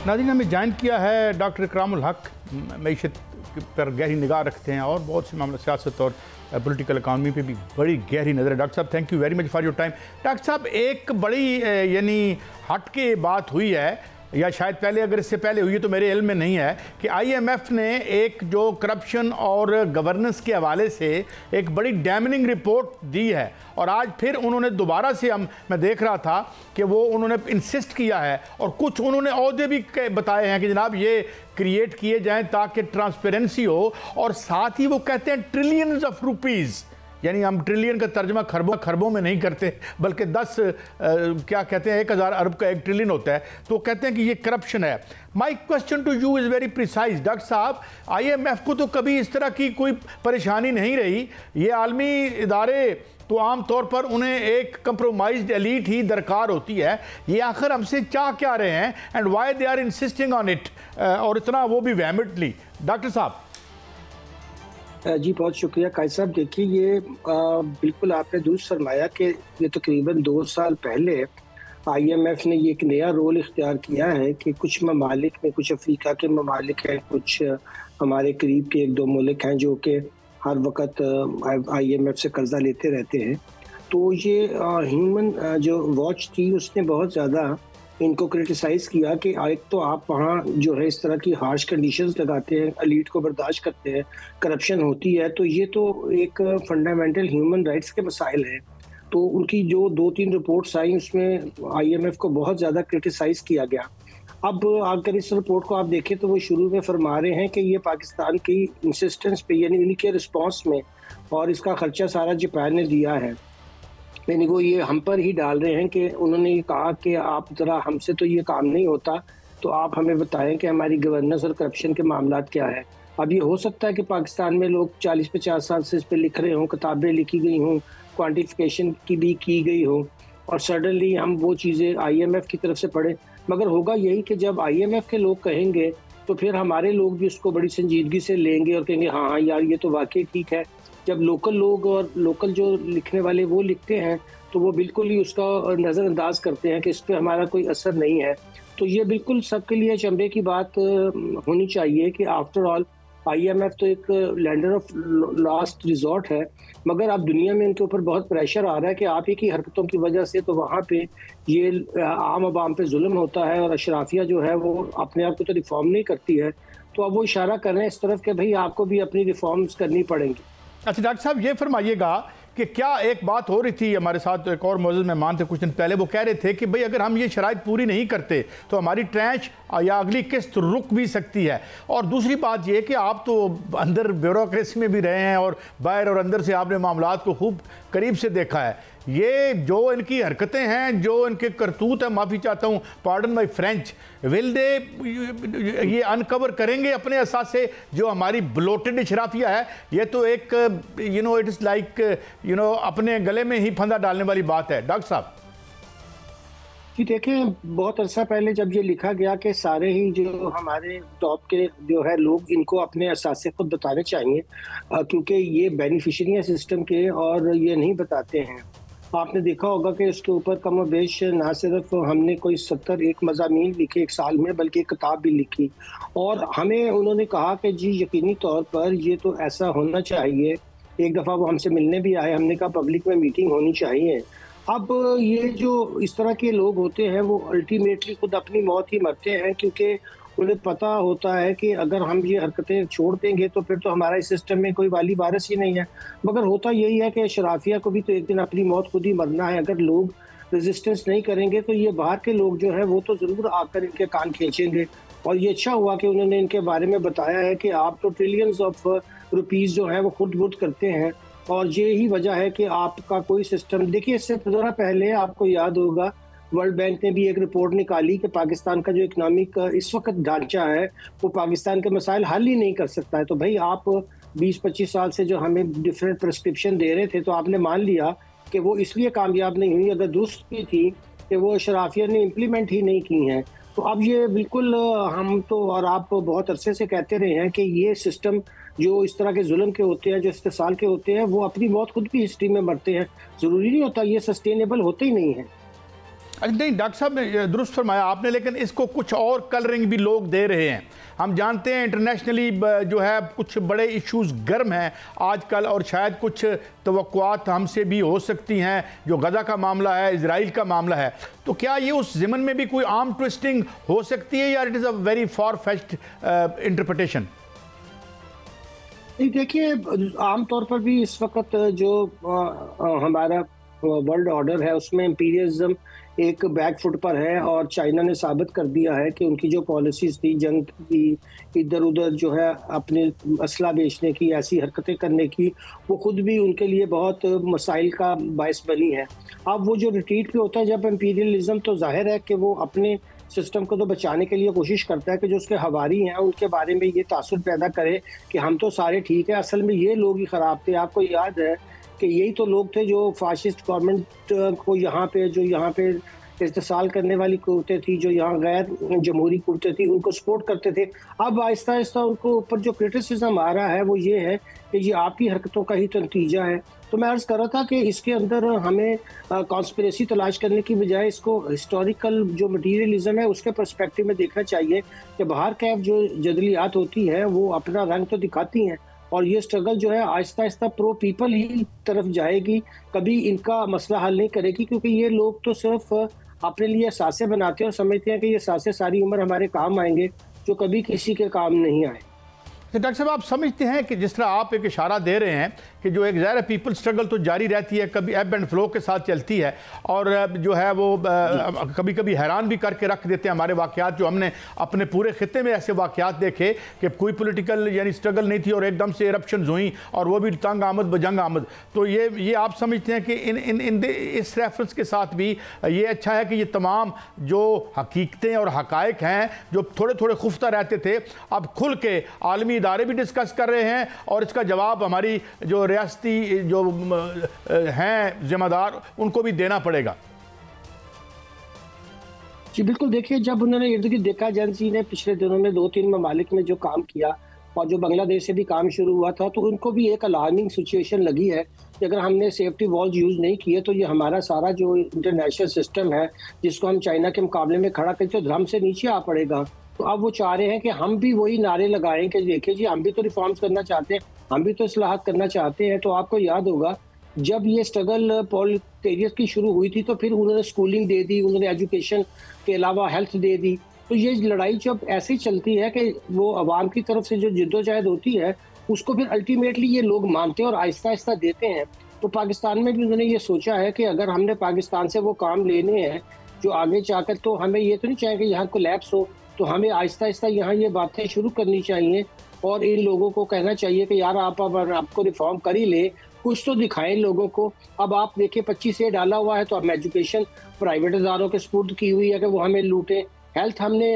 नाज़रीन, हमें ज्वाइन किया है डॉक्टर इकरामुल हक, मईशत पर गहरी निगाह रखते हैं और बहुत से मामला सियासत और पॉलिटिकल इकानमी पे भी बड़ी गहरी नज़र है। डॉक्टर साहब, thank you very much for your time. Doctor साहब, एक बड़ी यानी हट के बात हुई है, या शायद पहले, अगर इससे पहले हुई है तो मेरे इल्म में नहीं है, कि आईएमएफ ने एक जो करप्शन और गवर्नेंस के हवाले से एक बड़ी डैमनिंग रिपोर्ट दी है, और आज फिर उन्होंने दोबारा से मैं देख रहा था कि वो उन्होंने इंसिस्ट किया है और कुछ उन्होंने अहदे भी बताए हैं कि जनाब ये क्रिएट किए जाएं ताकि ट्रांसपेरेंसी हो, और साथ ही वो कहते हैं ट्रिलियंस ऑफ रुपीज़, यानी हम ट्रिलियन का तर्जमा खरबों में नहीं करते, बल्कि 10 क्या कहते हैं 1000 अरब का 1 ट्रिलियन होता है, तो कहते हैं कि ये करप्शन है। My question to you is very precise. Doctor साहब, आईएमएफ को तो कभी इस तरह की कोई परेशानी नहीं रही, ये आलमी इदारे तो आम तौर पर उन्हें एक कंप्रोमाइज्ड एलीट ही दरकार होती है, ये आखिर हमसे चाह क्या रहे हैं, and why they are insisting on it, और इतना वो भी वेहेमेंटली। डॉक्टर साहब जी बहुत शुक्रिया कायद साहब। देखिए, ये बिल्कुल आपने दुरुस्त फरमाया कि ये तकरीबन 2 साल पहले आईएमएफ ने ये एक नया रोल इख्तियार किया है कि कुछ ममालिक में, कुछ अफ्रीका के ममालिक हैं, कुछ हमारे करीब के 1-2 मुल्क हैं जो कि हर वक्त आईएमएफ से कर्जा लेते रहते हैं। तो ये ह्यूमन जो वॉच थी उसने बहुत ज़्यादा इनको क्रिटिसाइज़ किया कि एक तो आप वहाँ जो है इस तरह की हार्श कंडीशंस लगाते हैं, एलीट को बर्दाश्त करते हैं, करप्शन होती है, तो ये तो एक फंडामेंटल ह्यूमन राइट्स के मसाइल हैं। तो उनकी जो 2-3 रिपोर्ट्स आई उसमें आईएमएफ को बहुत ज़्यादा क्रिटिसाइज़ किया गया। अब अगर इस रिपोर्ट को आप देखें तो वो शुरू में फरमा रहे हैं कि ये पाकिस्तान की इंसिस्टेंस पे, यानी उनके रिस्पॉन्स में, और इसका खर्चा सारा जापान ने दिया है, यानी वो ये हम पर ही डाल रहे हैं कि उन्होंने ये कहा कि आप ज़रा, हमसे तो ये काम नहीं होता, तो आप हमें बताएं कि हमारी गवर्नेंस और करप्शन के मामला क्या है। अब ये हो सकता है कि पाकिस्तान में लोग 40-50 साल से इस पर लिख रहे हों, किताबें लिखी गई हों, क्वान्टिफिकेशन की भी की गई हो, और सडनली हम वो चीज़ें आईएमएफ की तरफ से पढ़ें। मगर होगा यही कि जब आईएमएफ के लोग कहेंगे तो फिर हमारे लोग भी उसको बड़ी संजीदगी से लेंगे और कहेंगे हाँ हाँ यार ये तो वाकई ठीक है। जब लोकल लोग और लोकल जो लिखने वाले वो लिखते हैं तो वो बिल्कुल ही उसका नज़रअंदाज करते हैं कि इस पर हमारा कोई असर नहीं है। तो ये बिल्कुल सबके लिए चंबे की बात होनी चाहिए कि आफ्टर ऑल आईएमएफ तो एक लैंडर ऑफ लास्ट रिजॉर्ट है, मगर अब दुनिया में इनके ऊपर बहुत प्रेशर आ रहा है कि आप ही की हरकतों की वजह से तो वहाँ पे ये आम आवाम पे जुल्म होता है और अशराफिया जो है वो अपने आप को तो रिफॉर्म नहीं करती है। तो अब वो इशारा कर रहे हैं इस तरफ कि भाई आपको भी अपनी रिफॉर्म्स करनी पड़ेंगी। अच्छा डॉक्टर साहब, ये फरमाइएगा कि क्या एक बात हो रही थी, हमारे साथ एक और मौजूद मेहमान थे कुछ दिन पहले, वो कह रहे थे कि भाई अगर हम ये शराइत पूरी नहीं करते तो हमारी ट्रैंच या अगली किस्त रुक भी सकती है। और दूसरी बात ये कि आप तो अंदर ब्यूरोक्रेसी में भी रहे हैं और बाहर और अंदर से आपने मामलात को खूब करीब से देखा है, ये जो इनकी हरकतें हैं, जो इनके करतूत है, माफ़ी चाहता हूँ, pardon my French, will they ये अनकवर करेंगे अपने असास से जो हमारी ब्लोटेड इशराफिया है? ये तो एक इट इज़ लाइक अपने गले में ही फंदा डालने वाली बात है। डॉक्टर साहब जी देखें, बहुत अरसा पहले जब ये लिखा गया कि सारे ही जो हमारे टॉप के जो है लोग, इनको अपने असासे खुद बताने चाहिए क्योंकि ये बेनिफिशरी हैं सिस्टम के और ये नहीं बताते हैं। आपने देखा होगा कि इसके ऊपर कम और बेश ना सिर्फ हमने कोई 71 मज़ामीन लिखे 1 साल में, बल्कि एक किताब भी लिखी, और हमें उन्होंने कहा कि जी यकीनी तौर पर ये तो ऐसा होना चाहिए। एक दफ़ा वो हमसे मिलने भी आए, हमने कहा पब्लिक में मीटिंग होनी चाहिए। अब ये जो इस तरह के लोग होते हैं वो अल्टीमेटली खुद अपनी मौत ही मरते हैं, क्योंकि उन्हें पता होता है कि अगर हम ये हरकतें छोड़ देंगे तो फिर तो हमारा इस सिस्टम में कोई वाली वारिस ही नहीं है। मगर होता यही है कि शराफिया को भी तो एक दिन अपनी मौत खुद ही मरना है। अगर लोग रेजिस्टेंस नहीं करेंगे तो ये बाहर के लोग जो है वो तो ज़रूर आकर इनके कान खींचेंगे। और ये अच्छा हुआ कि उन्होंने इनके बारे में बताया है कि आप तो ट्रिलियंस ऑफ रुपीज़ जो है वो खुद बुद करते हैं, और ये ही वजह है कि आपका कोई सिस्टम। देखिए, इससे ज़रा पहले आपको याद होगा वर्ल्ड बैंक ने भी एक रिपोर्ट निकाली कि पाकिस्तान का जो इकनॉमिक इस वक्त ढांचा है वो पाकिस्तान के मसाइल हल ही नहीं कर सकता है। तो भाई आप 20-25 साल से जो हमें डिफरेंट प्रिस्क्रिप्शन दे रहे थे तो आपने मान लिया कि वो इसलिए कामयाब नहीं हुई, अगर दुरुस्त की थी कि वो शराफिया ने इम्प्लीमेंट ही नहीं की हैं। तो अब ये बिल्कुल हम तो और आप बहुत अरसे से कहते रहे हैं कि ये सिस्टम जो इस तरह के जुल्म के होते हैं, जो इस्तेसाल के होते हैं, वो अपनी मौत खुद भी हिस्ट्री में मरते हैं। ज़रूरी नहीं होता, ये सस्टेनेबल होते ही नहीं है। नहीं डॉक्टर साहब ने दुरुस्त फरमाया आपने, लेकिन इसको कुछ और कलरिंग भी लोग दे रहे हैं। हम जानते हैं इंटरनेशनली जो है कुछ बड़े इश्यूज गर्म हैं आजकल, और शायद कुछ तवक्कुआत हमसे भी हो सकती हैं, जो गज़ा का मामला है, इजराइल का मामला है। तो क्या ये उस ज़िमन में भी कोई आर्म ट्विस्टिंग हो सकती है, या it is a very far fetched interpretation? नहीं, देखिए आमतौर पर भी इस वक्त जो हमारा वर्ल्ड ऑर्डर है उसमें इंपीरियलिज्म एक बैक फुट पर है, और चाइना ने साबित कर दिया है कि उनकी जो पॉलिसीज थी जंग की, इधर उधर जो है अपने असला बेचने की, ऐसी हरकतें करने की, वो खुद भी उनके लिए बहुत मसाइल का बायस बनी है। अब वो जो रिट्रीट पे होता है जब इंपीरियलिज्म, तो जाहिर है कि वो अपने सिस्टम को तो बचाने के लिए कोशिश करता है कि जो उसके हवारी हैं उनके बारे में ये तासुर पैदा करे कि हम तो सारे ठीक है, असल में ये लोग ही ख़राब थे। आपको याद है कि यही तो लोग थे जो फाशिस्ट गवर्नमेंट को यहाँ पे इस्तेसाल करने वाली कुव्वतें थी, जो यहाँ गैर जमहूरी कुव्वतें थी, उनको सपोर्ट करते थे। अब आहिस्ता आहिस्ता उनको ऊपर जो क्रिटिसिज्म आ रहा है वो ये है कि ये आपकी हरकतों का ही तो नतीजा है। तो मैं अर्ज़ कर रहा था कि इसके अंदर हमें कॉन्स्पिरेसी तलाश करने की बजाय इसको हिस्टोरिकल जो मटीरियलिज्म है उसके पर्सपेक्टिव में देखना चाहिए कि बाहर कैफ जो जदलियात होती हैं वो अपना रंग तो दिखाती हैं, और ये स्ट्रगल जो है आहिस्ता आहिस्ता प्रो पीपल ही तरफ जाएगी, कभी इनका मसला हल नहीं करेगी, क्योंकि ये लोग तो सिर्फ अपने लिए सासे बनाते हैं और समझते हैं कि ये सासे सारी उम्र हमारे काम आएंगे, जो कभी किसी के काम नहीं आए। तो डॉक्टर साहब आप समझते हैं कि जिस तरह आप एक इशारा दे रहे हैं कि जो एक ज़ाहिर पीपल स्ट्रगल तो जारी रहती है, कभी एब एंड फ्लो के साथ चलती है, और जो है वो कभी कभी हैरान भी करके रख देते हैं हमारे वाक़यात, जो हमने अपने पूरे खित्ते में ऐसे वाक़यात देखे कि कोई पॉलिटिकल यानी स्ट्रगल नहीं थी और एकदम से इरप्शंस हुई, और वो भी तंग आमद बजंग आमद। तो ये आप समझते हैं कि इस रेफरेंस के साथ भी ये अच्छा है कि ये तमाम जो हकीकतें और हकायक हैं जो थोड़े थोड़े खुफ्ता रहते थे, अब खुल के आलमी इदारे भी डिस्कस कर रहे हैं, और इसका जवाब हमारी जो रियासती जो हैं जिम्मेदार उनको भी देना पड़ेगा। जी बिल्कुल, देखिए जब उन्होंने इर्द गिर्द देखा, एजेंसी ने पिछले दिनों में 2-3 ममालिक में जो काम किया और जो बांग्लादेश से भी काम शुरू हुआ था, तो उनको भी एक अलार्मिंग सिचुएशन लगी है कि अगर हमने सेफ्टी वॉल्स यूज़ नहीं किए तो ये हमारा सारा जो इंटरनेशनल सिस्टम है जिसको हम चाइना के मुकाबले में खड़ा करें तो धर्म से नीचे आ पड़ेगा। तो अब वो चाह रहे हैं कि हम भी वही नारे लगाएं कि देखिए जी हम भी तो रिफॉर्म्स करना चाहते हैं, हम भी तो इस्लाहात करना चाहते हैं। तो आपको याद होगा जब ये स्ट्रगल पॉलिटेरियस की शुरू हुई थी तो फिर उन्होंने स्कूलिंग दे दी, उन्होंने एजुकेशन के अलावा हेल्थ दे दी। तो ये लड़ाई जब ऐसे ही चलती है कि वो अवाम की तरफ से जो जिद्दोजहद होती है उसको फिर अल्टीमेटली ये लोग मानते हैं और आहिस्ता आहिस्ता देते हैं। तो पाकिस्तान में भी उन्होंने ये सोचा है कि अगर हमने पाकिस्तान से वो काम लेने हैं जो आगे जाकर, तो हमें ये तो नहीं चाहिए कि यहाँ कोलैप्स हो, तो हमें आहिस्ता आहिस्ता यहाँ ये बातें शुरू करनी चाहिए और इन लोगों को कहना चाहिए कि यार आप अब आपको रिफॉर्म कर ही ले, कुछ तो दिखाएं लोगों को। अब आप देखिए 25 से डाला हुआ है, तो अब एजुकेशन प्राइवेट इदारों के सपुर्द की हुई है कि वो हमें लूटें, हेल्थ हमने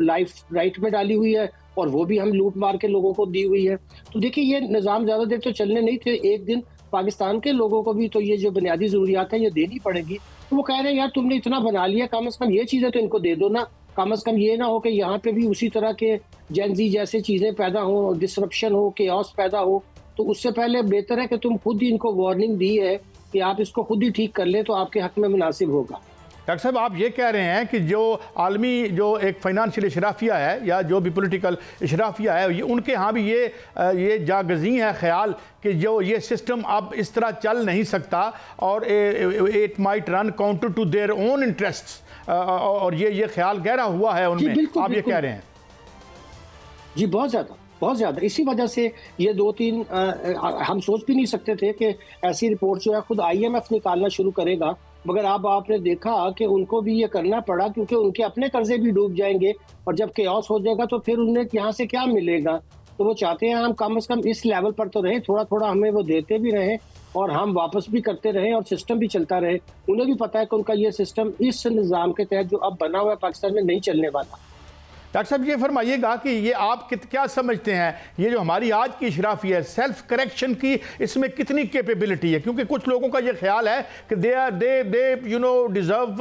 लाइफ राइट में डाली हुई है और वो भी हम लूट मार के लोगों को दी हुई है। तो देखिए ये निज़ाम ज़्यादा देर तो चलने नहीं थे, एक दिन पाकिस्तान के लोगों को भी तो ये जो बुनियादी ज़रूरियात है ये देनी पड़ेगी। तो वो कह रहे हैं यार तुमने इतना बना लिया, कम से कम ये चीज़ें तो इनको दे दो ना, कम से कम ये ना हो कि यहाँ पे भी उसी तरह के जेनजी जैसे चीज़ें पैदा हो, डिसरप्शन हो, केओस पैदा हो। तो उससे पहले बेहतर है कि तुम खुद ही इनको वार्निंग दी है कि आप इसको खुद ही ठीक कर लें तो आपके हक में मुनासिब होगा। डॉक्टर साहब आप ये कह रहे हैं कि जो आलमी जो एक फाइनेंशियल इशराफिया है या जो भी पॉलिटिकल इशराफिया है ये उनके यहाँ भी ये जागज़ी है ख्याल कि जो ये सिस्टम अब इस तरह चल नहीं सकता और it might run counter to their own interests, और ये ख्याल गहरा हुआ है उनमें, आप ये कह रहे हैं? जी बहुत ज़्यादा इसी वजह से ये 2-3 हम सोच भी नहीं सकते थे कि ऐसी रिपोर्ट जो है खुद IMF निकालना शुरू करेगा, मगर अब आपने देखा कि उनको भी ये करना पड़ा क्योंकि उनके अपने कर्जे भी डूब जाएंगे और जब केओस हो जाएगा तो फिर उन्हें यहाँ से क्या मिलेगा। तो वो चाहते हैं हम कम से कम इस लेवल पर तो रहे, थोड़ा थोड़ा हमें वो देते भी रहें और हम वापस भी करते रहें और सिस्टम भी चलता रहे। उन्हें भी पता है कि उनका ये सिस्टम इस निज़ाम के तहत जो अब बना हुआ है पाकिस्तान में नहीं चलने वाला। डॉक्टर साहब ये फरमाइएगा कि ये आप क्या समझते हैं, ये जो हमारी आज की इशराफी है सेल्फ करेक्शन की, इसमें कितनी कैपेबिलिटी है? क्योंकि कुछ लोगों का ये ख्याल है कि दे यू नो डिज़र्व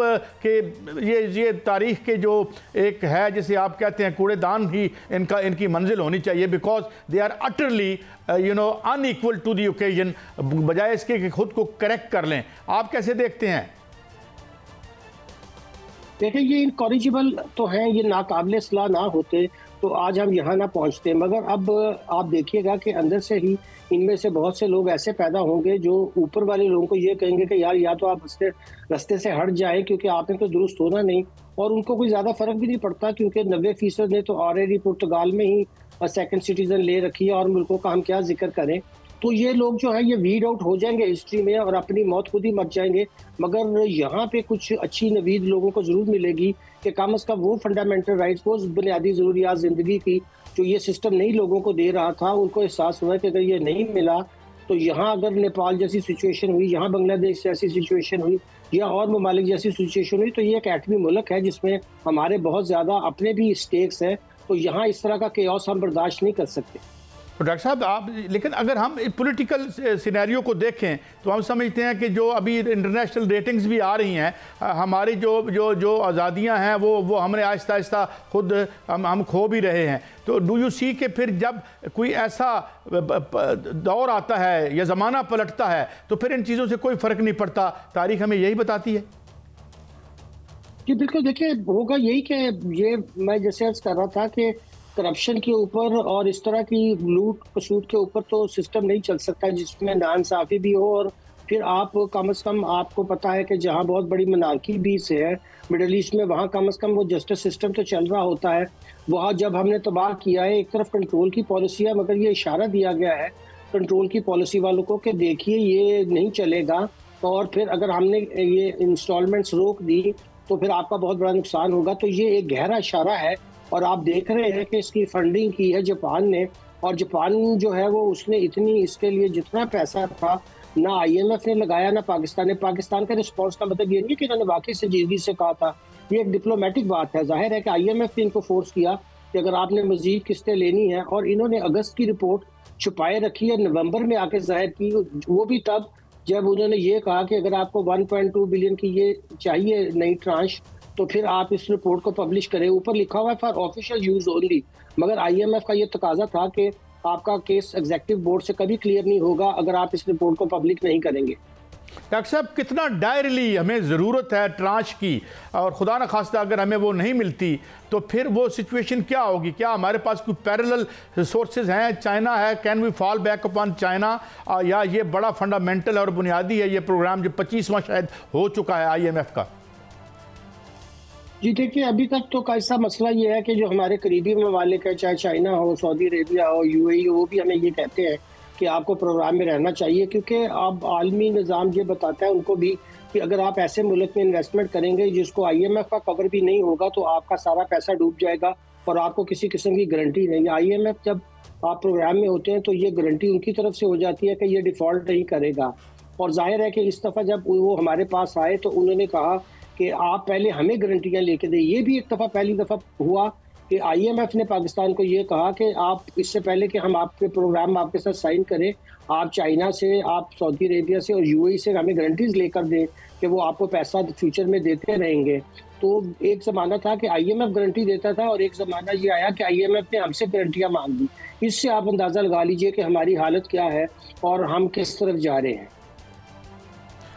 कि ये तारीख़ के जो एक है जिसे आप कहते हैं कूड़ेदान ही इनकी मंजिल होनी चाहिए, because they are utterly you know unequal to the occasion, बजाय इसके कि खुद को करेक्ट कर लें। आप कैसे देखते हैं? देखिए ये इनकॉरिजिबल तो हैं, ये नाकाबिले सलाह ना होते तो आज हम यहाँ ना पहुँचते, मगर अब आप देखिएगा कि अंदर से ही इनमें से बहुत से लोग ऐसे पैदा होंगे जो ऊपर वाले लोगों को ये कहेंगे कि यार या तो आप रास्ते से हट जाएं क्योंकि आपने तो दुरुस्त होना नहीं, और उनको कोई ज़्यादा फर्क भी नहीं पड़ता क्योंकि 90% ने तो ऑलरेडी पुर्तगाल में ही सेकंड सिटीजन ले रखी है और मुल्कों का हम क्या जिक्र करें। तो ये लोग जो है ये वीड आउट हो जाएंगे हिस्ट्री में और अपनी मौत खुद ही मर जाएंगे। मगर यहाँ पे कुछ अच्छी नवीद लोगों को जरूर मिलेगी कि कम अज़ कम वो फंडामेंटल राइट्स, वो बुनियादी ज़रूरियात ज़िंदगी की जो ये सिस्टम नहीं लोगों को दे रहा था, उनको एहसास हुआ कि अगर ये नहीं मिला तो यहाँ अगर नेपाल जैसी सिचुएशन हुई, यहाँ बांग्लादेश जैसी सिचुएशन हुई या और ममालिक जैसी सिचुएशन हुई, तो ये एक एटमी मुल्क है जिसमें हमारे बहुत ज़्यादा अपने भी स्टेक्स हैं। तो यहाँ इस तरह का केओस हम बर्दाश्त नहीं कर सकते। तो डॉक्टर साहब आप, लेकिन अगर हम पॉलिटिकल सिनेरियो को देखें तो हम समझते हैं कि जो अभी इंटरनेशनल रेटिंग्स भी आ रही हैं, हमारी जो आज़ादियां हैं वो हमने आहिस्ता आहिस्ता खुद हम खो भी रहे हैं। तो डू यू सी कि फिर जब कोई ऐसा दौर आता है या ज़माना पलटता है तो फिर इन चीज़ों से कोई फ़र्क नहीं पड़ता, तारीख हमें यही बताती है? जी बिल्कुल, देखिए होगा यही कि ये मैं जैसे अर्ज कर रहा था कि करप्शन के ऊपर और इस तरह की लूट खसूट के ऊपर तो सिस्टम नहीं चल सकता जिसमें नाइंसाफ़ी भी हो। और फिर आप कम से कम आपको पता है कि जहाँ बहुत बड़ी मनारकी भी से है मिडल ईस्ट में, वहाँ कम से कम वो जस्टिस सिस्टम तो चल रहा होता है। वहाँ जब हमने तबाह किया है, एक तरफ कंट्रोल की पॉलिसी है मगर ये इशारा दिया गया है कंट्रोल की पॉलिसी वालों को कि देखिए ये नहीं चलेगा, और फिर अगर हमने ये इंस्टॉलमेंट्स रोक दी तो फिर आपका बहुत बड़ा नुकसान होगा। तो ये एक गहरा इशारा है और आप देख रहे हैं कि इसकी फंडिंग की है जापान ने, और जापान जो है वो उसने इतनी इसके लिए जितना पैसा था ना IMF ने लगाया ना पाकिस्तान ने। पाकिस्तान का रिस्पॉन्स का मतलब ये नहीं कि इन्होंने वाकई संजीदगी से कहा था, ये एक डिप्लोमेटिक बात है। जाहिर है कि IMF ने इनको फोर्स किया कि अगर आपने मजीद किस्तें लेनी है, और इन्होंने अगस्त की रिपोर्ट छुपाए रखी है, नवंबर में आके जाहिर की, वो भी तब जब उन्होंने ये कहा कि अगर आपको 1.2 बिलियन की ये चाहिए नई ट्रांश तो फिर आप इस रिपोर्ट को पब्लिश करें। ऊपर लिखा हुआ है फॉर ऑफिशियल यूज ओनली, मगर IMF का ये तकाजा था कि आपका केस एग्जीक्यूटिव बोर्ड से कभी क्लियर नहीं होगा अगर आप इस रिपोर्ट को पब्लिक नहीं करेंगे। डॉक्टर साहब, कितना डायरली हमें ज़रूरत है ट्रांश की, और खुदा न खास्ता अगर हमें वो नहीं मिलती तो फिर वो सिचुएशन क्या होगी? क्या हमारे पास कोई पैरेलल सोर्सेज हैं? चाइना है, can we fall back upon China, या ये बड़ा फंडामेंटल और बुनियादी है ये प्रोग्राम जो 25वां शायद हो चुका है IMF का? जी देखिए, अभी तक तो कैसा मसला ये है कि जो हमारे करीबी ममालिक है, चाहे चाइना हो, सऊदी अरेबिया हो, UAE हो, वो भी हमें ये कहते हैं कि आपको प्रोग्राम में रहना चाहिए, क्योंकि अब आलमी निज़ाम ये बताता है उनको भी कि अगर आप ऐसे मुल्क में इन्वेस्टमेंट करेंगे जिसको IMF का कवर भी नहीं होगा तो आपका सारा पैसा डूब जाएगा और आपको किसी किस्म की गारंटी नहीं है। IMF जब आप प्रोग्राम में होते हैं तो ये गारंटी उनकी तरफ से हो जाती है कि ये डिफ़ॉल्ट नहीं करेगा। और जाहिर है कि इस दफ़ा जब वो हमारे पास आए तो उन्होंने कहा कि आप पहले हमें गारंटियाँ लेके दें। ये भी एक दफ़ा पहली दफ़ा हुआ कि IMF ने पाकिस्तान को ये कहा कि आप इससे पहले कि हम आपके प्रोग्राम आपके साथ साइन करें, आप चाइना से, आप सऊदी अरेबिया से और UAE से हमें गारंटीज लेकर दें कि वो आपको पैसा फ्यूचर में देते रहेंगे। तो एक ज़माना था कि IMF गारंटी देता था और एक ज़माना ये आया कि IMF ने हमसे गारंटियाँ मांग दी। इससे आप अंदाज़ा लगा लीजिए कि हमारी हालत क्या है और हम किस तरफ जा रहे हैं।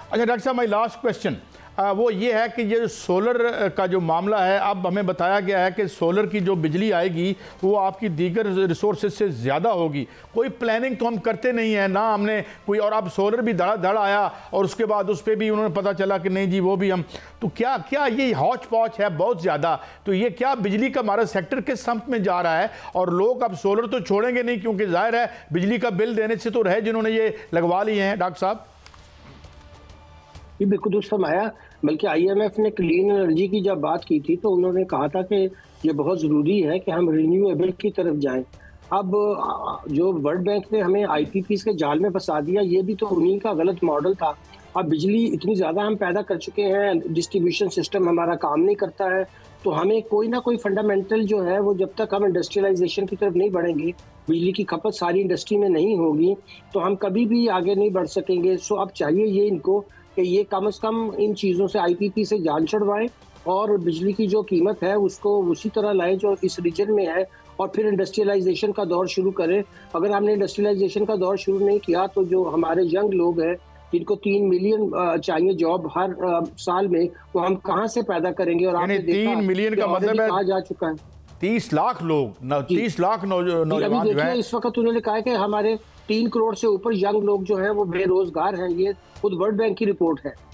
अच्छा डॉक्टर साहब, माई लास्ट क्वेश्चन वो ये है कि ये सोलर का जो मामला है, अब हमें बताया गया है कि सोलर की जो बिजली आएगी वो आपकी दीगर रिसोर्सेज से ज़्यादा होगी। कोई प्लानिंग तो हम करते नहीं है ना, हमने कोई, और अब सोलर भी धड़ आया और उसके बाद उस पर भी उन्होंने पता चला कि नहीं जी वो भी हम, तो क्या क्या ये हौच पौच है बहुत ज़्यादा? तो ये क्या बिजली का हमारा सेक्टर किस सम्त में जा रहा है? और लोग अब सोलर तो छोड़ेंगे नहीं, क्योंकि जाहिर है बिजली का बिल देने से तो रहे जिन्होंने ये लगवा लिए हैं। डॉक्टर साहब ये बिल्कुल दुरुस्त फरमाया। बल्कि IMF ने क्लीन एनर्जी की जब बात की थी तो उन्होंने कहा था कि ये बहुत ज़रूरी है कि हम रिन्यूएबल की तरफ जाएं। अब जो वर्ल्ड बैंक ने हमें IPPs के जाल में फंसा दिया, ये भी तो उन्हीं का गलत मॉडल था। अब बिजली इतनी ज़्यादा हम पैदा कर चुके हैं, डिस्ट्रीब्यूशन सिस्टम हमारा काम नहीं करता है, तो हमें कोई ना कोई फंडामेंटल जो है वो, जब तक हम इंडस्ट्रियलाइजेशन की तरफ नहीं बढ़ेंगे, बिजली की खपत सारी इंडस्ट्री में नहीं होगी, तो हम कभी भी आगे नहीं बढ़ सकेंगे। सो अब चाहिए ये इनको कि ये कम से कम इन चीज़ों से IPP से जान छुड़वाएं और बिजली की जो कीमत है उसको उसी तरह लाएं जो इस रीजन में है, और फिर इंडस्ट्रियलाइजेशन का दौर शुरू करें। अगर हमने इंडस्ट्रियलाइजेशन का दौर शुरू नहीं किया तो जो हमारे यंग लोग हैं जिनको 3 मिलियन चाहिए जॉब हर साल में, वो हम कहाँ से पैदा करेंगे? और आपने देखा 3 मिलियन का मतलब है कहा जा चुका है 30 लाख लोग, 30 लाख नौजवान जो है। इस वक्त उन्होंने कहा है कि हमारे 3 करोड़ से ऊपर यंग लोग जो हैं वो बेरोजगार हैं। ये खुद वर्ल्ड बैंक की रिपोर्ट है।